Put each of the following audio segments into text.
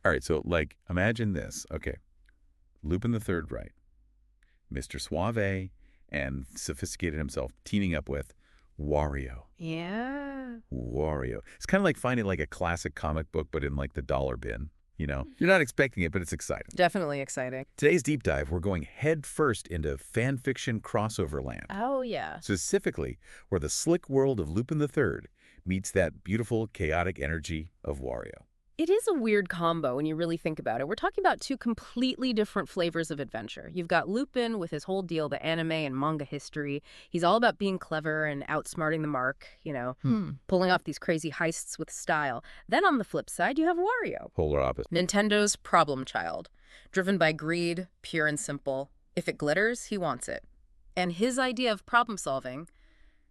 All right, so, like, imagine this. Okay, Lupin the Third, right? Mr. Suave and sophisticated himself teaming up with Wario. Yeah. Wario. It's kind of like finding, like, a classic comic book, but in, like, the dollar bin, you know? You're not expecting it, but it's exciting. Definitely exciting. Today's deep dive, we're going head first into fan fiction crossover land. Oh, yeah. Specifically, where the slick world of Lupin the Third meets that beautiful, chaotic energy of Wario. It is a weird combo when you really think about it. We're talking about two completely different flavors of adventure. You've got Lupin with his whole deal, the anime and manga history. He's all about being clever and outsmarting the mark, pulling off these crazy heists with style. Then on the flip side, you have Wario, Polar opposite. Nintendo's problem child, driven by greed, pure and simple. If it glitters, he wants it. And his idea of problem solving,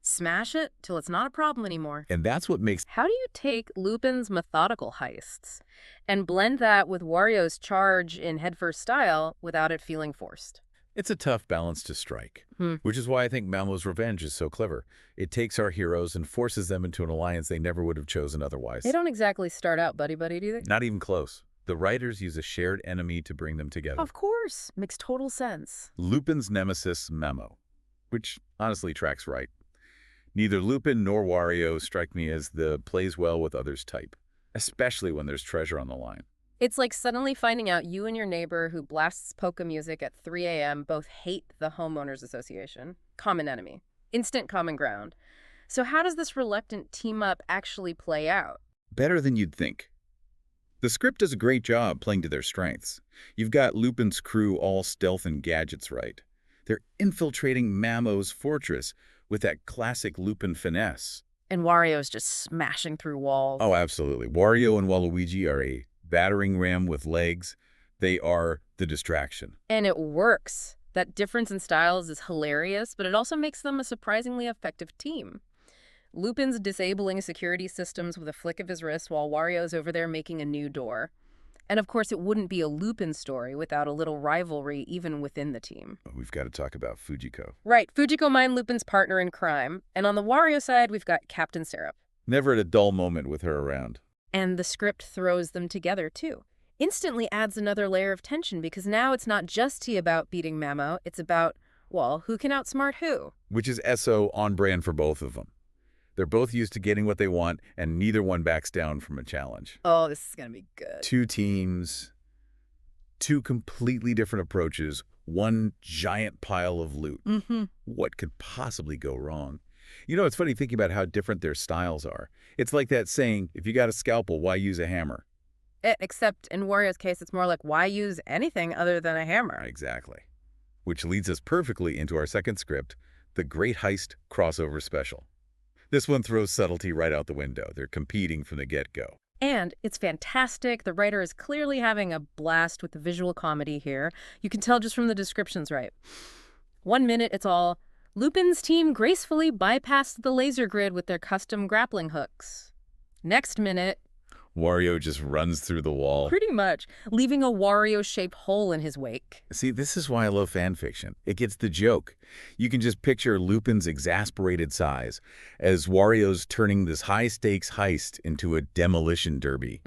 smash it till it's not a problem anymore. And that's what makes How do you take Lupin's methodical heists and blend that with Wario's charge in headfirst style without it feeling forced? it's a tough balance to strike, which is why I think Mamo's revenge is so clever. It takes our heroes and forces them into an alliance they never would have chosen otherwise. They don't exactly start out buddy-buddy, do they? Not even close. The writers use a shared enemy to bring them together. Of course. Makes total sense. Lupin's nemesis, Mamo, which honestly tracks right. Neither Lupin nor Wario strike me as the plays well with others type, especially when there's treasure on the line. It's like suddenly finding out you and your neighbor who blasts polka music at 3 a.m. both hate the homeowners association. Common enemy. Instant common ground. So how does this reluctant team-up actually play out? Better than you'd think. The script does a great job playing to their strengths. You've got Lupin's crew all stealth and gadgets right. They're infiltrating Mamo's fortress with that classic Lupin finesse. And Wario's just smashing through walls. Oh, absolutely. Wario and Waluigi are a battering ram with legs. They are the distraction. And it works. That difference in styles is hilarious, but it also makes them a surprisingly effective team. Lupin's disabling security systems with a flick of his wrist while Wario's over there making a new door. And of course, it wouldn't be a Lupin story without a little rivalry even within the team. We've got to talk about Fujiko. Right, Fujiko Mine Lupin's partner in crime. And on the Wario side, we've got Captain Syrup. Never at a dull moment with her around. And the script throws them together, too. Instantly adds another layer of tension because now it's not just about beating Mamo, it's about, well, who can outsmart who? Which is SO on brand for both of them. They're both used to getting what they want, and neither one backs down from a challenge. Oh, this is going to be good. Two teams, two completely different approaches, one giant pile of loot. What could possibly go wrong? You know, it's funny thinking about how different their styles are. It's like that saying, if you got a scalpel, why use a hammer? Except in Wario's case, it's more like, why use anything other than a hammer? Exactly. Which leads us perfectly into our second script, the Great Heist Crossover Special. This one throws subtlety right out the window. They're competing from the get-go. And it's fantastic. The writer is clearly having a blast with the visual comedy here. You can tell just from the descriptions, right? 1 minute, it's all, Lupin's team gracefully bypassed the laser grid with their custom grappling hooks. Next minute, Wario just runs through the wall. pretty much, leaving a Wario-shaped hole in his wake. See, this is why I love fan fiction. It gets the joke. You can just picture Lupin's exasperated sighs as Wario's turning this high-stakes heist into a demolition derby.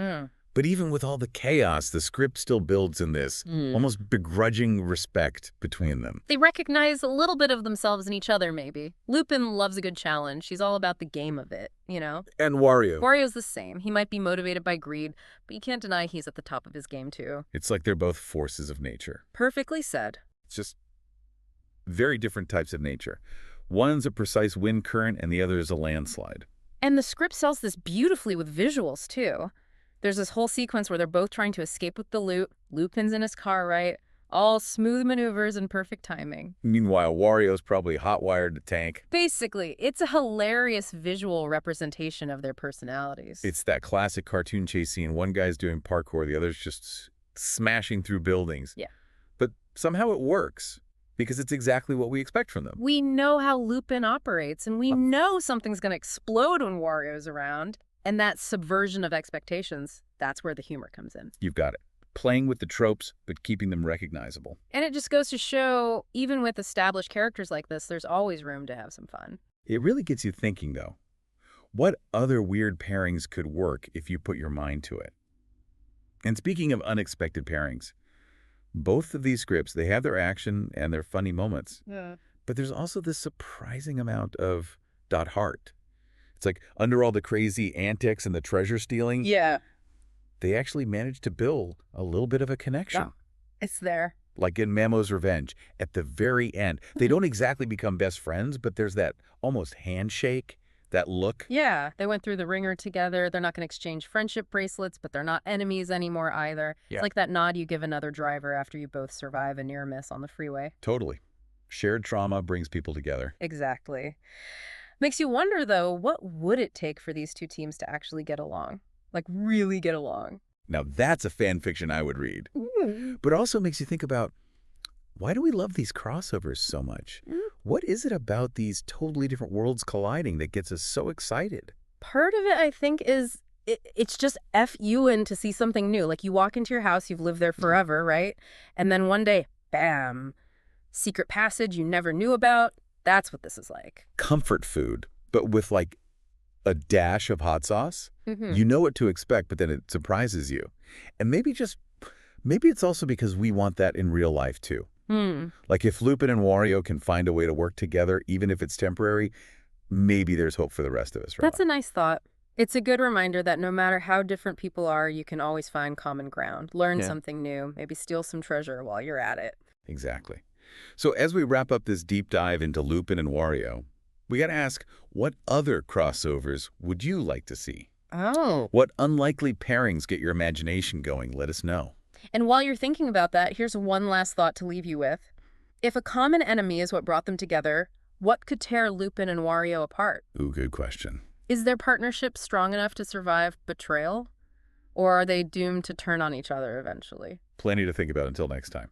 But even with all the chaos, the script still builds in this almost begrudging respect between them. They recognize a little bit of themselves in each other, maybe. Lupin loves a good challenge. She's all about the game of it, you know? And Wario. Wario's the same. He might be motivated by greed, but you can't deny he's at the top of his game, too. It's like they're both forces of nature. Perfectly said. It's just very different types of nature. One's a precise wind current and the other is a landslide. And the script sells this beautifully with visuals, too. There's this whole sequence where they're both trying to escape with the loot. Lupin's in his car, right? All smooth maneuvers and perfect timing. Meanwhile, Wario's probably hot-wired to tank. Basically, it's a hilarious visual representation of their personalities. It's that classic cartoon chase scene. One guy's doing parkour, the other's just smashing through buildings. Yeah. But somehow it works because it's exactly what we expect from them. We know how Lupin operates, and we know something's going to explode when Wario's around. And that subversion of expectations, that's where the humor comes in. You've got it. Playing with the tropes, but keeping them recognizable. And it just goes to show, even with established characters like this, there's always room to have some fun. It really gets you thinking, though. What other weird pairings could work if you put your mind to it? And speaking of unexpected pairings, both of these scripts, they have their action and their funny moments. Yeah. But there's also this surprising amount of heart. It's like under all the crazy antics and the treasure stealing, Yeah. they actually managed to build a little bit of a connection. Oh, it's there. Like in Mamo's Revenge, at the very end. They don't exactly become best friends, but there's that almost handshake, that look. Yeah, they went through the ringer together. They're not going to exchange friendship bracelets, but they're not enemies anymore either. Yeah. It's like that nod you give another driver after you both survive a near miss on the freeway. Totally. Shared trauma brings people together. Exactly. Makes you wonder, though, what would it take for these two teams to actually get along? Like, really get along? Now that's a fan fiction I would read. Mm. But it also makes you think about, why do we love these crossovers so much? What is it about these totally different worlds colliding that gets us so excited? Part of it, I think, is it's just F you in to see something new. Like, you walk into your house, you've lived there forever, right? And then one day, bam, secret passage you never knew about. That's what this is like. Comfort food, but with like a dash of hot sauce. Mm-hmm. You know what to expect, but then it surprises you. And maybe it's also because we want that in real life too. Like if Lupin and Wario can find a way to work together, even if it's temporary, maybe there's hope for the rest of us. That's a nice thought. It's a good reminder that no matter how different people are, you can always find common ground, learn something new, maybe steal some treasure while you're at it. Exactly. So as we wrap up this deep dive into Lupin and Wario, we got to ask, what other crossovers would you like to see? Oh. What unlikely pairings get your imagination going? Let us know. And while you're thinking about that, here's one last thought to leave you with. If a common enemy is what brought them together, what could tear Lupin and Wario apart? Ooh, good question. Is their partnership strong enough to survive betrayal? Or are they doomed to turn on each other eventually? Plenty to think about until next time.